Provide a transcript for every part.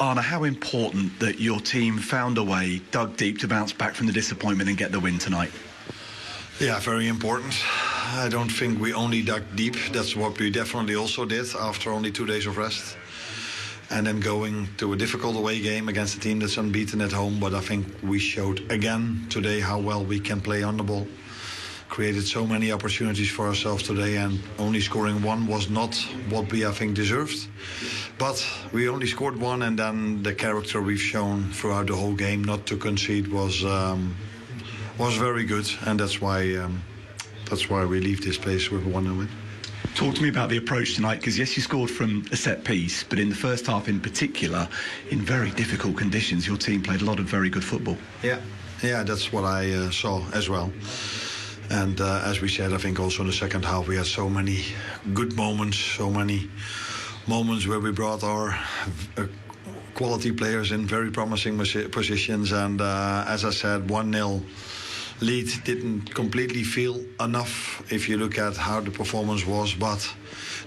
Arne, how important that your team found a way, dug deep to bounce back from the disappointment and get the win tonight? Yeah, very important. I don't think we only dug deep. That's what we definitely also did after only 2 days of rest. And then going to a difficult away game against a team that's unbeaten at home. But I think we showed again today how well we can play on the ball. Created so many opportunities for ourselves today, and only scoring one was not what we, I think, deserved. But we only scored one, and then the character we've shown throughout the whole game not to concede was very good, and that's why we leave this place with a 1-0 win. Talk to me about the approach tonight, because yes, you scored from a set piece, but in the first half in particular, in very difficult conditions, your team played a lot of very good football. Yeah, that's what I saw as well. And as we said, I think also in the second half we had so many good moments, so many moments where we brought our quality players in very promising positions. And as I said, 1-0 lead didn't completely feel enough if you look at how the performance was. But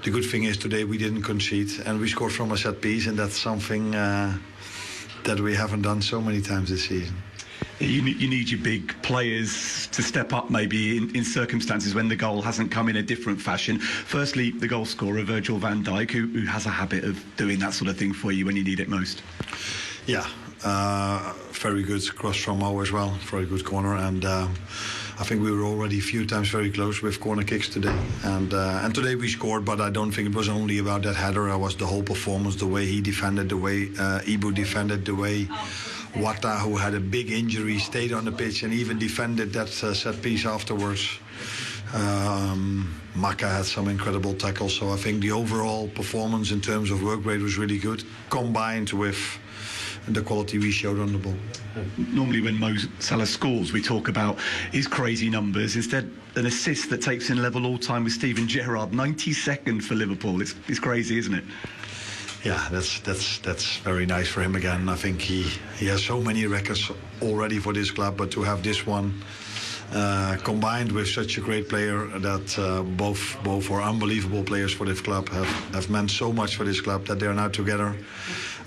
the good thing is today we didn't concede and we scored from a set piece, and that's something that we haven't done so many times this season. You need your big players to step up maybe in circumstances when the goal hasn't come in a different fashion. Firstly, the goal scorer, Virgil van Dijk, who has a habit of doing that sort of thing for you when you need it most. Yeah, very good cross from Mo as well, very good corner. And I think we were already a few times very close with corner kicks today. And today we scored, but I don't think it was only about that header. It was the whole performance, the way he defended, the way Ibu defended, the way Wata, who had a big injury, stayed on the pitch and even defended that set piece afterwards. Maka had some incredible tackles. So I think the overall performance in terms of work rate was really good, combined with the quality we showed on the ball. Normally when Mo Salah scores, we talk about his crazy numbers. Instead, an assist that takes in level all-time with Steven Gerrard, 92nd for Liverpool. It's crazy, isn't it? Yeah, that's very nice for him again. I think he has so many records already for this club, but to have this one combined with such a great player that both are unbelievable players for this club, have meant so much for this club that they are now together.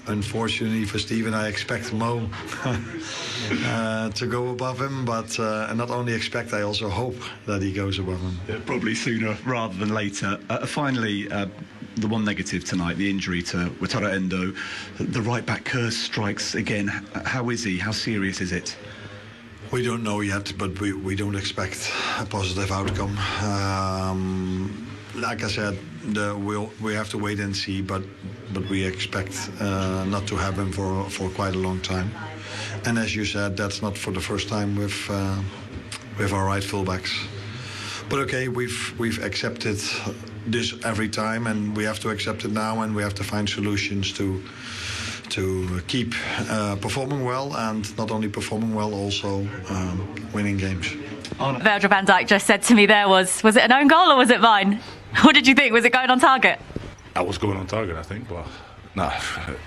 Unfortunately for Steven, I expect Mo to go above him, but not only expect, I also hope that he goes above him. Yeah, probably sooner rather than later. Finally, the one negative tonight, the injury to Wataru Endo. The right-back curse strikes again. How is he? How serious is it? We don't know yet, but we don't expect a positive outcome. Like I said, we have to wait and see, but we expect not to have him for quite a long time. And as you said, that's not for the first time with our right fullbacks. But okay, we've accepted this every time, and we have to accept it now, and we have to find solutions to keep performing well, and not only performing well, also winning games. Virgil van Dijk just said to me there was it an own goal or was it mine? What did you think? Was it going on target? I was going on target, I think. But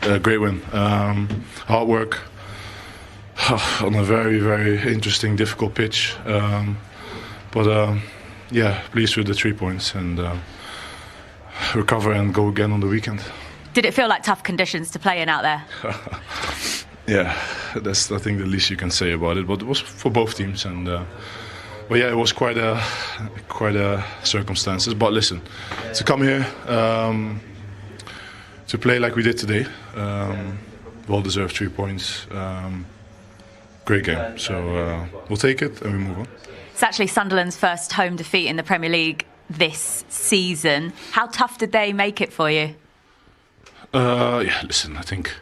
a great win. Hard work on a very, very interesting, difficult pitch. Yeah, pleased with the 3 points and recover and go again on the weekend. Did it feel like tough conditions to play in out there? Yeah, that's I think the least you can say about it. But it was for both teams, and but yeah, it was quite a circumstances. But listen, to come here to play like we did today, well deserved 3 points. Great game, so we'll take it and we move on. It's actually Sunderland's first home defeat in the Premier League this season. How tough did they make it for you? Yeah, listen, I think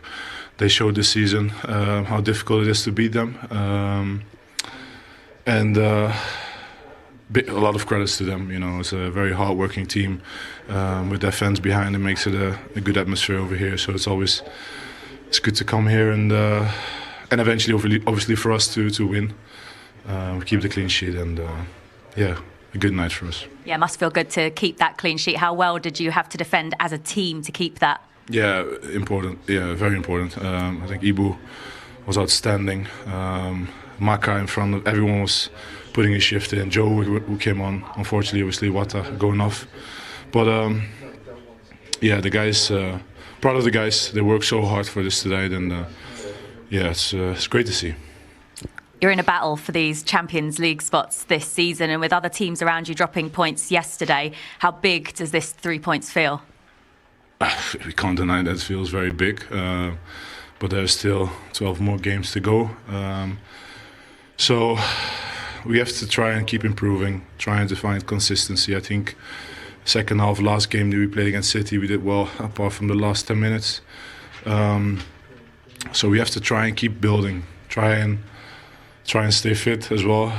they showed this season how difficult it is to beat them. And a lot of credits to them. You know, it's a very hard-working team with their fans behind. It makes it a good atmosphere over here. So it's good to come here and eventually, obviously, for us to win, keep the clean sheet, and yeah, a good night for us. Yeah, it must feel good to keep that clean sheet. How well did you have to defend as a team to keep that? Yeah, important. Yeah, very important. I think Ibu was outstanding. Maka in front of everyone was putting his shift in. Joe, who came on, unfortunately, obviously Wata going off. But yeah, the guys proud of the guys. They worked so hard for this tonight, and it's great to see. You're in a battle for these Champions League spots this season, and with other teams around you dropping points yesterday, how big does this 3 points feel? We can't deny that it feels very big, but there's still 12 more games to go. So we have to try and keep improving, trying to find consistency. I think second half last game that we played against City, we did well apart from the last 10 minutes. So we have to try and keep building, try and stay fit as well,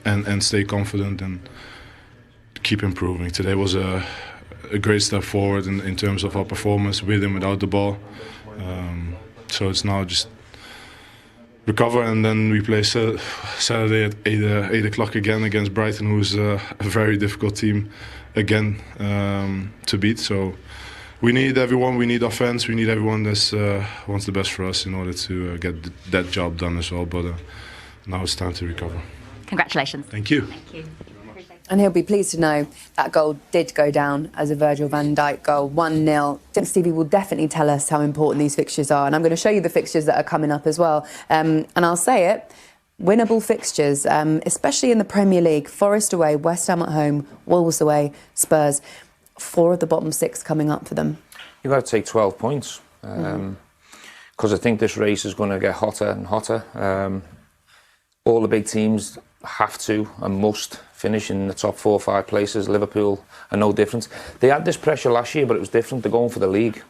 and stay confident and keep improving. Today was a great step forward in terms of our performance with and without the ball. So it's now just recover, and then we play Saturday at 8 o'clock again against Brighton, who's a very difficult team again to beat. So we need everyone, we need our fans, we need everyone that wants the best for us in order to get that job done as well. But now it's time to recover. Congratulations. Thank you. Thank you. And he'll be pleased to know that goal did go down as a Virgil van Dijk goal, 1-0. I think Stevie will definitely tell us how important these fixtures are. And I'm going to show you the fixtures that are coming up as well. And I'll say it, winnable fixtures, especially in the Premier League. Forest away, West Ham at home, Wolves away, Spurs. 4 of the bottom 6 coming up for them. You've got to take 12 points. Because I think this race is going to get hotter and hotter. All the big teams have to and must finish in the top 4 or 5 places. Liverpool are no different. They had this pressure last year, but it was different. They're going for the league.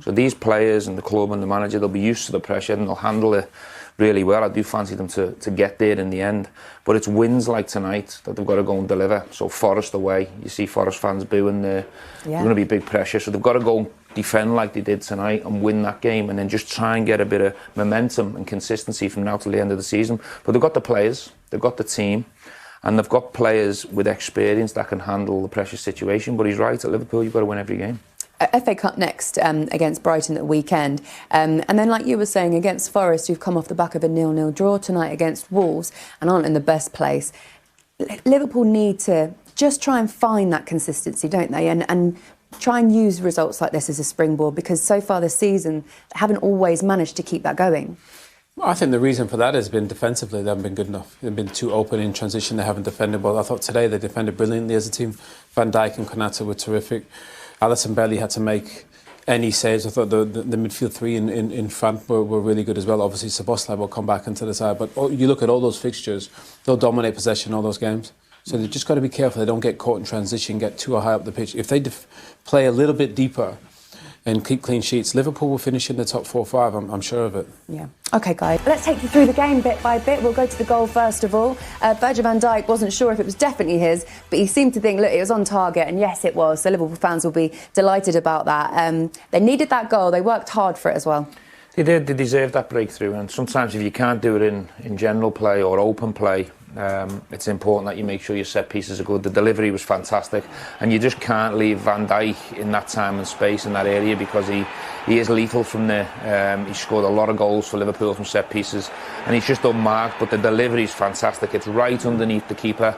So these players and the club and the manager, they'll be used to the pressure and they'll handle it really well. I do fancy them to get there in the end. But it's wins like tonight that they've got to go and deliver. So Forest away, you see Forest fans booing there. There's going to be big pressure. So they've got to go and defend like they did tonight and win that game, and then just try and get a bit of momentum and consistency from now till the end of the season. But they've got the players, they've got the team, and they've got players with experience that can handle the pressure situation. But he's right, at Liverpool you've got to win every game. FA Cup next against Brighton at the weekend. And then, like you were saying, against Forest, who've come off the back of a 0-0 draw tonight against Wolves and aren't in the best place. Liverpool need to just try and find that consistency, don't they? And try and use results like this as a springboard, because so far this season, they haven't always managed to keep that going. Well, I think the reason for that has been defensively. They haven't been good enough. They've been too open in transition. They haven't defended well. I thought today they defended brilliantly as a team. Van Dijk and Konate were terrific. Alisson barely had to make any saves. I thought the midfield 3 in front were really good as well. Obviously, Szoboszlai will come back into the side. But you look at all those fixtures, they'll dominate possession all those games. So they've just got to be careful they don't get caught in transition, get too high up the pitch. If they play a little bit deeper and keep clean sheets, Liverpool will finish in the top 4 or 5, I'm sure of it. Yeah. OK, guys, let's take you through the game bit by bit. We'll go to the goal first of all. Virgil van Dijk wasn't sure if it was definitely his, but he seemed to think, look, it was on target, and yes, it was. So Liverpool fans will be delighted about that. They needed that goal. They worked hard for it as well. They did. They deserved that breakthrough. And sometimes if you can't do it in general play or open play, it's important that you make sure your set pieces are good. The delivery was fantastic, and you just can't leave Van Dijk in that time and space in that area, because he is lethal from there. He scored a lot of goals for Liverpool from set pieces, and he's just unmarked, but the delivery is fantastic. It's right underneath the keeper.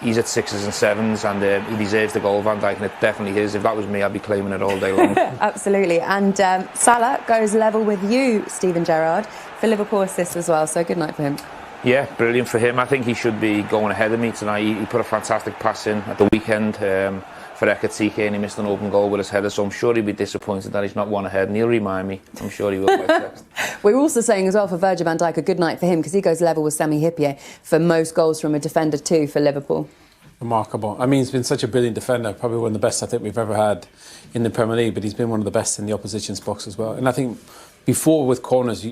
He's at 6s and 7s, and he deserves the goal, Van Dijk, and it definitely is. If that was me, I'd be claiming it all day long. Absolutely. And Salah goes level with you, Steven Gerrard, for Liverpool assists as well, so good night for him. Yeah, brilliant for him. I think he should be going ahead of me tonight. He put a fantastic pass in at the weekend for Ekatike, and he missed an open goal with his header, so I'm sure he'll be disappointed that he's not one ahead, and he'll remind me. I'm sure he will by text. We're also saying as well for Virgil van Dijk, a good night for him, because he goes level with Sami Hyypiä for most goals from a defender too for Liverpool. Remarkable. I mean, he's been such a brilliant defender, probably one of the best I think we've ever had in the Premier League, but he's been one of the best in the opposition's box as well. And I think before with corners,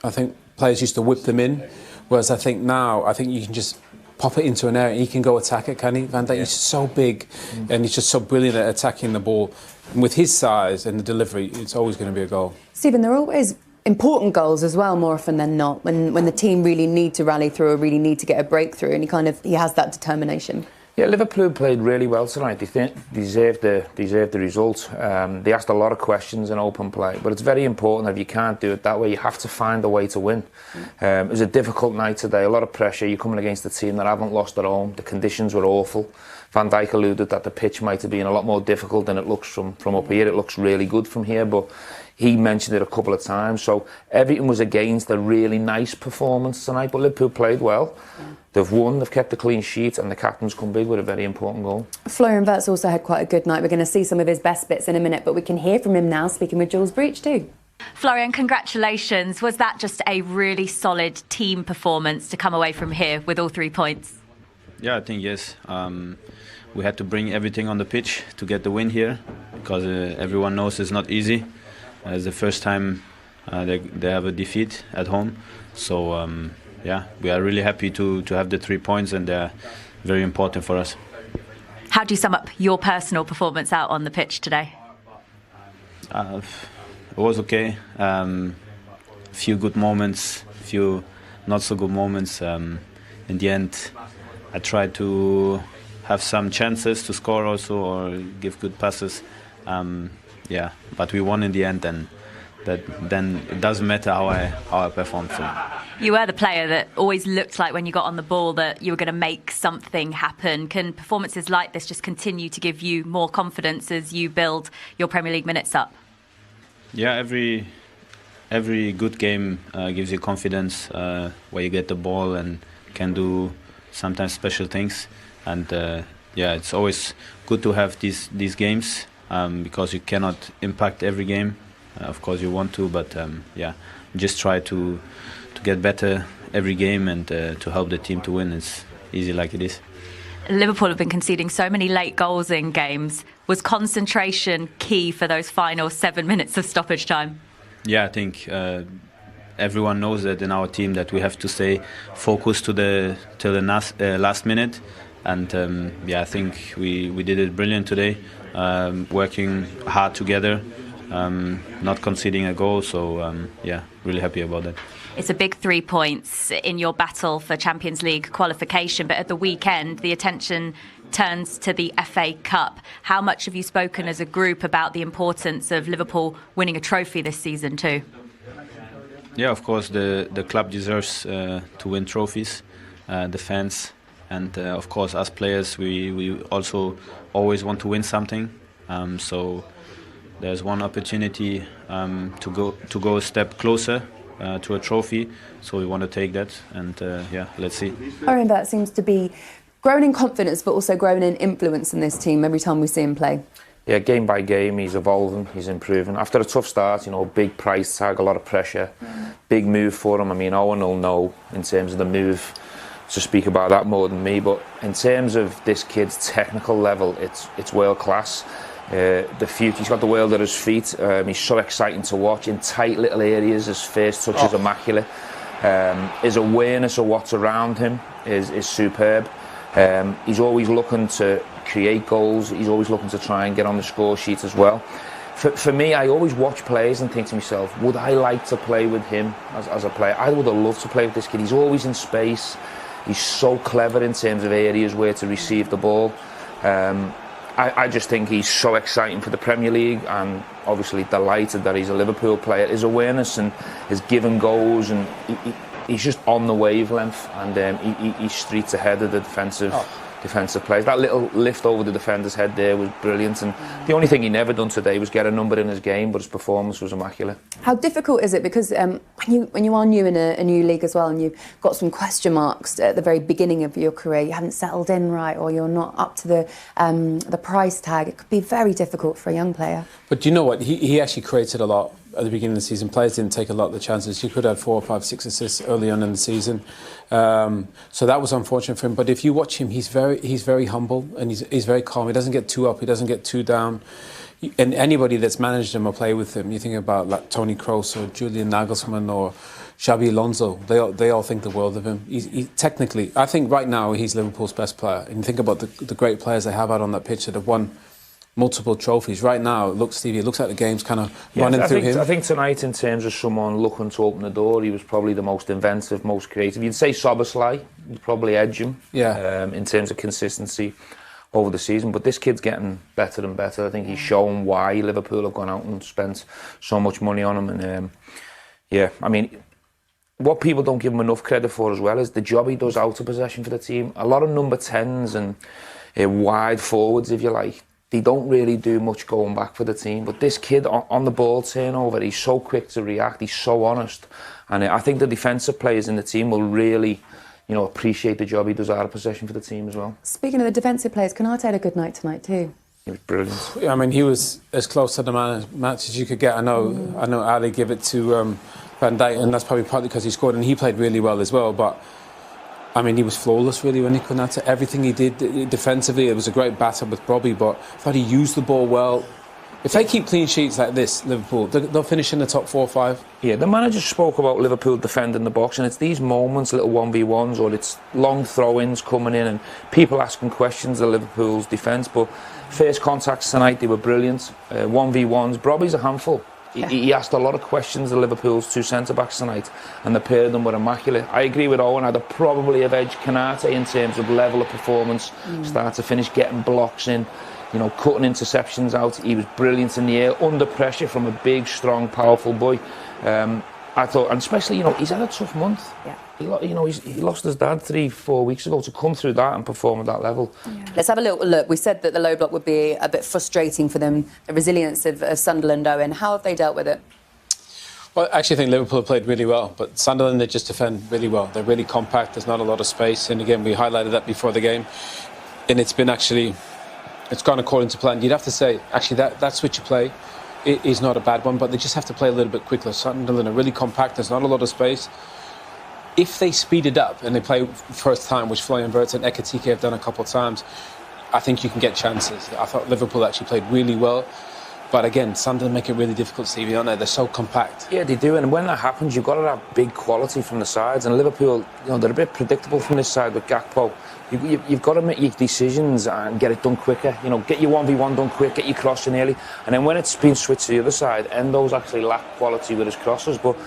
I think players used to whip them in, whereas I think now, you can just pop it into an area and he can go attack it, can he? Van Dijk is so big and he's just so brilliant at attacking the ball. And with his size and the delivery, it's always going to be a goal. Stephen, there are always important goals as well, more often than not, when the team really need to rally through or really need to get a breakthrough, and he has that determination. Yeah, Liverpool played really well tonight. They deserved the result. They asked a lot of questions in open play, but it's very important that if you can't do it that way, you have to find a way to win. It was a difficult night today, a lot of pressure. You're coming against a team that haven't lost at home. The conditions were awful. Van Dijk alluded that the pitch might have been a lot more difficult than it looks from up here. It looks really good from here, but he mentioned it a couple of times. So everything was against a really nice performance tonight, but Liverpool played well. They've won, they've kept the clean sheet, and the captain's come big with a very important goal. Florian Wirtz also had quite a good night. We're going to see some of his best bits in a minute, but we can hear from him now, speaking with Jules Breach too. Florian, congratulations. Was that just a really solid team performance to come away from here with all 3 points? Yeah, I think yes. We had to bring everything on the pitch to get the win here, because everyone knows it's not easy. It's the first time they have a defeat at home. So yeah, we are really happy to have the 3 points, and they're very important for us. How do you sum up your personal performance out on the pitch today? It was okay. A few good moments, a few not so good moments. In the end, I tried to have some chances to score also, or give good passes. Yeah, but we won in the end, and then it doesn't matter how I performed. So. You were the player that always looked like when you got on the ball that you were going to make something happen. Can performances like this just continue to give you more confidence as you build your Premier League minutes up? Yeah, every good game gives you confidence, where you get the ball and can do sometimes special things. And yeah, it's always good to have these games, because you cannot impact every game. Of course you want to, but yeah, just try to get better every game, and to help the team to win. It's easy like it is. Liverpool have been conceding so many late goals in games. Was concentration key for those final 7 minutes of stoppage time? Yeah, I think everyone knows that in our team, that we have to stay focused till the last minute. And yeah, I think we did it brilliant today, working hard together, not conceding a goal. So yeah, really happy about that. It's a big 3 points in your battle for Champions League qualification, but at the weekend the attention turns to the FA Cup. How much have you spoken as a group about the importance of Liverpool winning a trophy this season too? Yeah, of course the club deserves to win trophies, the fans, and of course us players, we also always want to win something. So there's one opportunity to go a step closer to a trophy, so we want to take that, and yeah, let's see. Florian Wirtz seems to be growing in confidence, but also growing in influence in this team every time we see him play. Yeah, game by game, he's evolving, he's improving. After a tough start, you know, big price tag, a lot of pressure, big move for him. I mean, Owen will know in terms of the move to speak about that more than me, but in terms of this kid's technical level, it's world class. The future, he's got the world at his feet. He's so exciting to watch in tight little areas. His first touch is immaculate. His awareness of what's around him is superb. He's always looking to create goals. He's always looking to try and get on the score sheet as well. For me, I always watch players and think to myself, would I like to play with him as a player? I would have loved to play with this kid. He's always in space. He's so clever in terms of areas where to receive the ball. I just think he's so exciting for the Premier League, and obviously delighted that he's a Liverpool player. His awareness and his given goals, and he's just on the wavelength, and he streets ahead of the defensive players. That little lift over the defender's head there was brilliant, and the only thing he never done today was get a number in his game, but his performance was immaculate. How difficult is it? Because when you are new in a new league as well, and you've got some question marks at the very beginning of your career, you haven't settled in right, or you're not up to the price tag, it could be very difficult for a young player. But you know what? He actually created a lot at the beginning of the season. Players didn't take a lot of the chances. He could have had 4 or 5, 6 assists early on in the season. So that was unfortunate for him. But if you watch him, he's very humble, and he's very calm. He doesn't get too up. He doesn't get too down. And anybody that's managed him or played with him, you think about like Toni Kroos or Julian Nagelsmann or Xabi Alonso, they all think the world of him. He technically, I think right now he's Liverpool's best player. And you think about the great players they have out on that pitch that have won multiple trophies. Right now, it looks like the game's kind of running through him. I think tonight, in terms of someone looking to open the door, he was probably the most inventive, most creative. You'd say Szoboszlai would probably edge him, in terms of consistency over the season. But this kid's getting better and better. I think he's shown why Liverpool have gone out and spent so much money on him. And yeah, I mean, what people don't give him enough credit for as well is the job he does out of possession for the team. A lot of number 10s and wide forwards, if you like. They don't really do much going back for the team. But this kid on the ball turnover, he's so quick to react, he's so honest. And I think the defensive players in the team will really, appreciate the job he does out of possession for the team as well. Speaking of the defensive players, Konate had a good night tonight too. He was brilliant. Yeah, I mean, he was as close to the man match as you could get. I know Ali gave it to Van Dijk, and that's probably partly because he scored, and he played really well as well. But I mean, he was flawless really when he Konate. Everything he did defensively, it was a great battle with Bobby, but I thought he used the ball well. If they keep clean sheets like this, Liverpool, they'll finish in the top 4 or 5. Yeah, the manager spoke about Liverpool defending the box, and it's these moments, little 1v1s, or it's long throw-ins coming in, and people asking questions of Liverpool's defence. But first contacts tonight, they were brilliant. 1v1s, Bobby's a handful. He asked a lot of questions of Liverpool's 2 centre-backs tonight, and the pair of them were immaculate. I agree with Owen, I'd probably have edged Konate in terms of level of performance, start to finish, getting blocks in, cutting interceptions out. He was brilliant in the air, under pressure from a big, strong, powerful boy. I thought, and especially, he's had a tough month. Yeah. He lost his dad 3-4 weeks ago. To come through that and perform at that level. Yeah. Let's have a little look. We said that the low block would be a bit frustrating for them. The resilience of Sunderland, Owen. How have they dealt with it? Well, I actually think Liverpool played really well, but Sunderland, they just defend really well. They're really compact. There's not a lot of space. And again, we highlighted that before the game. And it's gone according to plan. You'd have to say, actually, that switch of play is not a bad one, but they just have to play a little bit quicker. Sunderland are really compact. There's not a lot of space. If they speed it up and they play first time, which Florian Wirtz and Ekitike have done a couple of times, I think you can get chances. I thought Liverpool actually played really well. But again, Sunderland make it really difficult, Stevie, don't they? They're so compact. Yeah, they do. And when that happens, you've got to have big quality from the sides. And Liverpool, they're a bit predictable from this side with Gakpo. You've got to make your decisions and get it done quicker. Get your 1v1 done quick, get your crossing early. And then when it's been switched to the other side, Endo's actually lacked quality with his crosses. But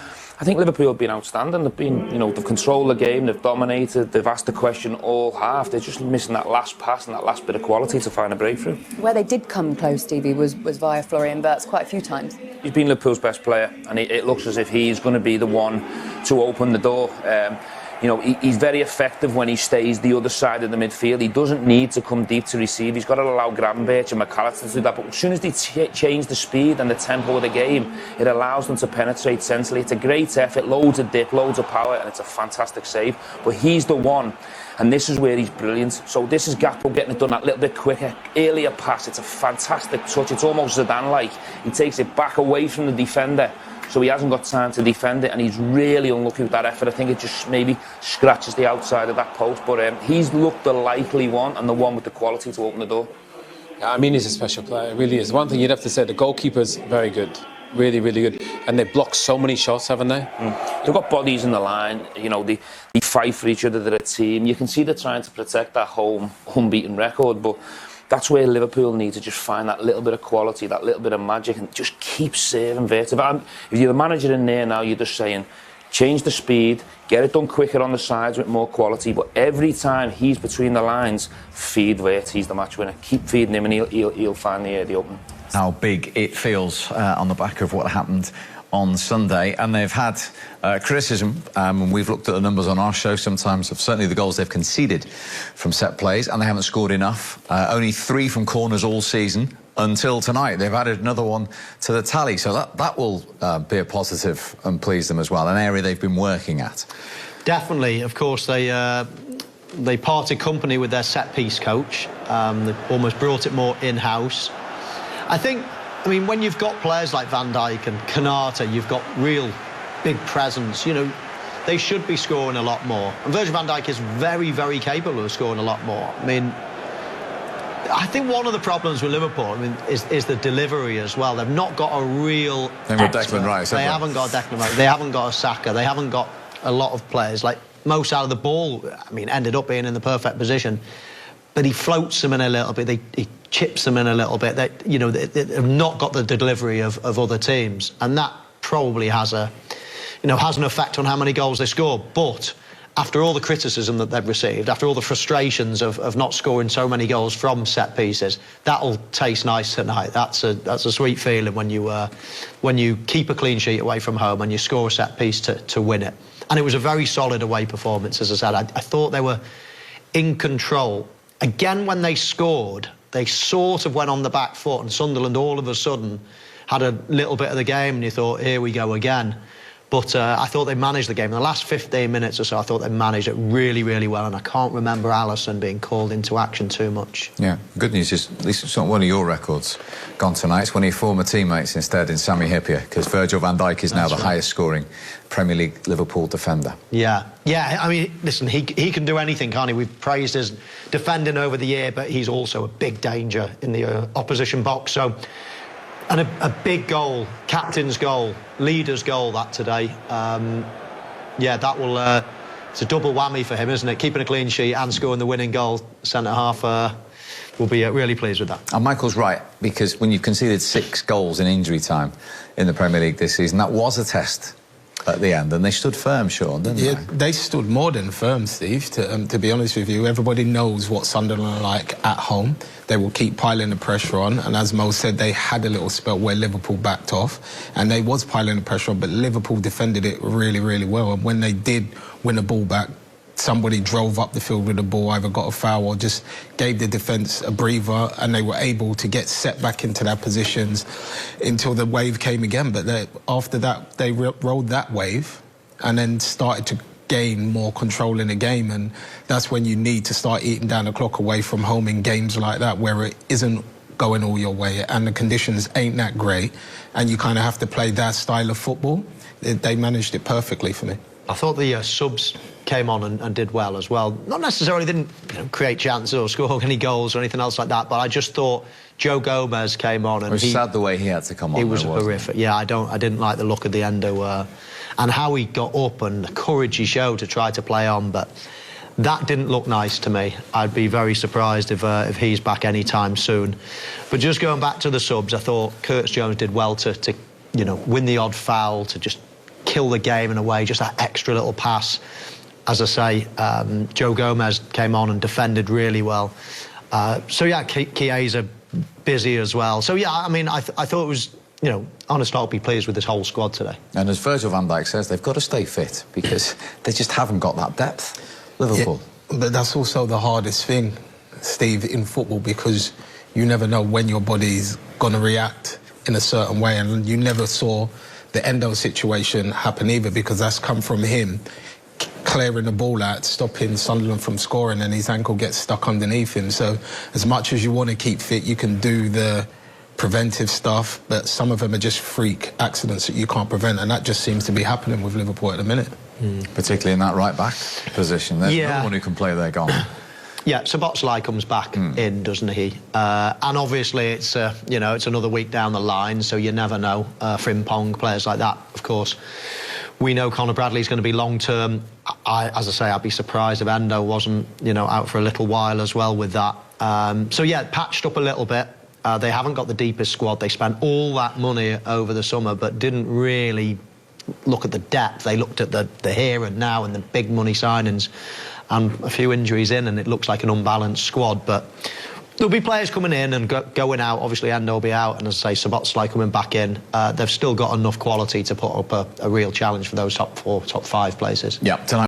I think Liverpool have been outstanding. They've been, they've controlled the game, they've dominated, they've asked the question all half. They're just missing that last pass and that last bit of quality to find a breakthrough. Where they did come close, Stevie, was via Florian Wirtz quite a few times. He's been Liverpool's best player, and it looks as if he's going to be the one to open the door. He's very effective when he stays the other side of the midfield. He doesn't need to come deep to receive. He's got to allow Gravenberch and McAllister to do that. But as soon as they change the speed and the tempo of the game, it allows them to penetrate centrally. It's a great effort, loads of dip, loads of power, and it's a fantastic save. But he's the one, and this is where he's brilliant. So this is Gakpo getting it done that little bit quicker, earlier pass. It's a fantastic touch. It's almost Zidane-like. He takes it back away from the defender, so he hasn't got time to defend it, and he's really unlucky with that effort. I think it just maybe scratches the outside of that post, but he's looked the likely one and the one with the quality to open the door. Yeah, I mean, he's a special player, it really is. One thing you'd have to say, the goalkeeper's very good, really, really good, and they blocked so many shots, haven't they? They've got bodies in the line, they fight for each other, they're a team. You can see they're trying to protect that home unbeaten record, but that's where Liverpool need to just find that little bit of quality, that little bit of magic, and just keep serving Wirtz. If you're the manager in there now, you're just saying, change the speed, get it done quicker on the sides with more quality, but every time he's between the lines, feed Wirtz, he's the match winner. Keep feeding him and he'll find the opening. How big it feels on the back of what happened on Sunday, and they've had criticism, and we've looked at the numbers on our show sometimes of certainly the goals they've conceded from set plays, and they haven't scored enough. Only 3 from corners all season until tonight. They've added another one to the tally, so that will be a positive and please them as well, an area they've been working at. Definitely. Of course, they parted company with their set-piece coach. They almost brought it more in-house. I mean, when you've got players like Van Dijk and Konate, you've got real big presence. They should be scoring a lot more. And Virgil van Dijk is very, very capable of scoring a lot more. I mean, I think one of the problems with Liverpool, is the delivery as well. They've not got a real... They've got Declan Rice. They haven't got Declan Rice. They haven't got a Saka. They haven't got a lot of players. Like, most out of the ball, ended up being in the perfect position. But he floats them in a little bit. He chips them in a little bit. They've not got the delivery of other teams, and that probably has an effect on how many goals they score. But after all the criticism that they've received, after all the frustrations of not scoring so many goals from set pieces, that'll taste nice tonight. That's a sweet feeling when you keep a clean sheet away from home and you score a set piece to win it. And it was a very solid away performance, as I said. I thought they were in control again, when they scored, they sort of went on the back foot, and Sunderland all of a sudden had a little bit of the game, and you thought, here we go again. But I thought they managed the game. In the last 15 minutes or so, I thought they managed it really, really well, and I can't remember Alisson being called into action too much. Yeah, good news is at least it's not one of your records gone tonight. It's one of your former teammates instead in Sami Hyypiä, because Virgil van Dijk is now the highest scoring Premier League Liverpool defender. Yeah, I mean, listen, he can do anything, can't he? We've praised his defending over the year, but he's also a big danger in the opposition box. So, and a big goal, captain's goal, leader's goal, that today. Yeah, that will... it's a double whammy for him, isn't it? Keeping a clean sheet and scoring the winning goal. Centre-half will be really pleased with that. And Michael's right, because when you've conceded 6 goals in injury time in the Premier League this season, that was a test at the end, and they stood firm, Sean, didn't they? Yeah, they stood more than firm, Steve, to be honest with you. Everybody knows what Sunderland are like at home. They will keep piling the pressure on, and as Mo said, they had a little spell where Liverpool backed off, and they was piling the pressure on, but Liverpool defended it really, really well. And when they did win the ball back, somebody drove up the field with the ball, either got a foul or just gave the defence a breather, and they were able to get set back into their positions until the wave came again. But after that, they rolled that wave and then started to gain more control in the game, and that's when you need to start eating down the clock away from home in games like that, where it isn't going all your way and the conditions ain't that great, and you kind of have to play that style of football. They managed it perfectly for me. I thought the subs came on and did well as well. Not necessarily didn't create chances or score any goals or anything else like that, but I just thought Joe Gomez came on and it was sad the way he had to come on. He was horrific. Yeah, I didn't like the look of the endo and how he got up and the courage he showed to try to play on, but that didn't look nice to me. I'd be very surprised if he's back anytime soon. But just going back to the subs, I thought Curtis Jones did well to win the odd foul, to just kill the game in a way, just that extra little pass. As I say, Joe Gomez came on and defended really well. So yeah, Chiesa busy as well. So yeah, I mean, I thought it was, honest, I'll be pleased with this whole squad today. And as Virgil van Dijk says, they've got to stay fit because they just haven't got that depth. Liverpool. Yeah, but that's also the hardest thing, Steve, in football, because you never know when your body's going to react in a certain way, and you never saw the Endo situation happen either, because that's come from him clearing the ball out, stopping Sunderland from scoring, and his ankle gets stuck underneath him. So as much as you want to keep fit, you can do the preventive stuff, but some of them are just freak accidents that you can't prevent, and that just seems to be happening with Liverpool at the minute. Particularly in that right-back position. There's no one who can play there gone. Yeah, Szoboszlai comes back in, doesn't he? And obviously it's it's another week down the line, so you never know. Frimpong, players like that, of course. We know Conor Bradley's going to be long-term. As I say, I'd be surprised if Endo wasn't, out for a little while as well with that. So yeah, patched up a little bit. They haven't got the deepest squad. They spent all that money over the summer, but didn't really look at the depth. They looked at the here and now and the big money signings, and a few injuries in, and it looks like an unbalanced squad. But there'll be players coming in and going out. Obviously, Endo will be out, and as I say, Szoboszlai coming back in. They've still got enough quality to put up a real challenge for those top 4, top 5 places. Yeah, tonight.